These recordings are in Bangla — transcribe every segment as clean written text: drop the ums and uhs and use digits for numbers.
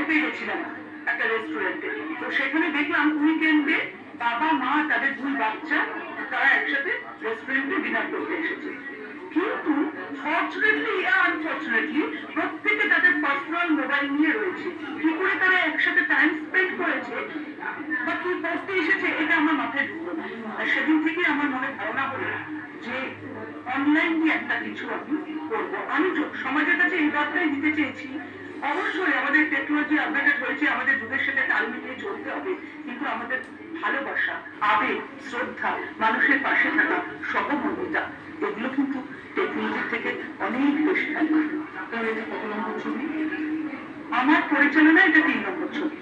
খেতে গেছিলাম একটা রেস্টুরেন্টে, তো সেখানে দেখলাম উইকেন্ডে বাবা মা তাদের দুই বাচ্চা তারা একসাথে রেস্টুরেন্টে ডিনার করতে এসেছে। কিন্তু ফর্চুনেটলি আনফর্চুনেটলি প্রত্যেকে তাদের পার্সোনাল মোবাইল নিয়ে রয়েছে। কি করে তারা একসাথে টাইম স্পেন্ড করেছে বা কি করতে এসেছে এটা আমার মাথায় ঢুকলো না। আর সেদিন থেকে আমার মনে ধারণা হলো যে অনলাইন দিয়ে একটা কিছু আমি করবো। আমি সমাজের কাছে এই বার্তাই দিতে চেয়েছি, অবশ্যই আমাদের টেকনোলজি আপডেটেড হয়েছে, আমাদের যুগের সাথে তাল মিলিয়ে চলতে হবে, কিন্তু আমাদের ভালোবাসা, আবেগ, শ্রদ্ধা, মানুষের পাশে থাকা, সহমর্মিতা, এগুলো কিন্তু টেকনোলজির থেকে অনেক বেশি থাকবে। তাহলে এটা কত নম্বর ছবি? আমার পরিচালনা এটা 3 নম্বর ছবি।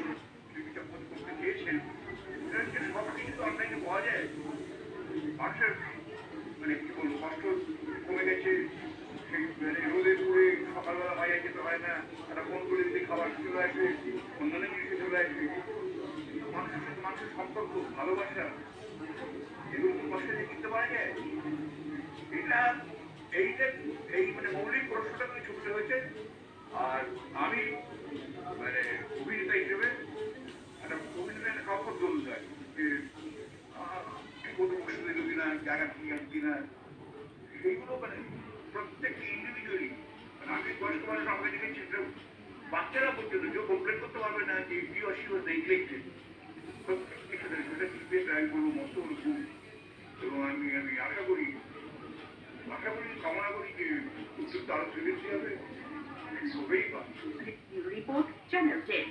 মানুষের মানে কি বলবো কষ্ট কমে গেছে, রোদে পুড়ে সকালবেলা বাইরে যেতে হয় না, একটা ফোন করে দিতে খাবার চলে আসে, অন্যান্য জিনিসে চলে আসে। মানুষের সাথে মানুষের সম্পর্ক, ভালোবাসা, এগুলো কষ্টে কিনতে পারা যায়। এটা এইটা এই মানে মৌলিক প্রশ্নটা তুমি ছুটতে হয়েছে। আর আমি মানে অভিনেতা হিসেবে একটা অভিনেতা কখন দোল যায় যে কত কষ্ট দিল কিনা, জায়গা ঠিক আছে কিনা, সেইগুলো মানে প্রত্যেকটি ইন্ডিভিজুয়ালি মানে আমি বয়স্ক মানুষ আমাকে দেখেছি, বাচ্চারা পর্যন্ত কেউ কমপ্লেন করতে পারবে না যে he or she was neglected. প্রত্যেকটি সাথে সেটা টিপে ট্রাই করবো, মস্ত করবো। এবং আমি আমি আশা করি কামনা করি যে উত্তরটা আরো ফিরে হবে, হবেই বা। Report channel 10।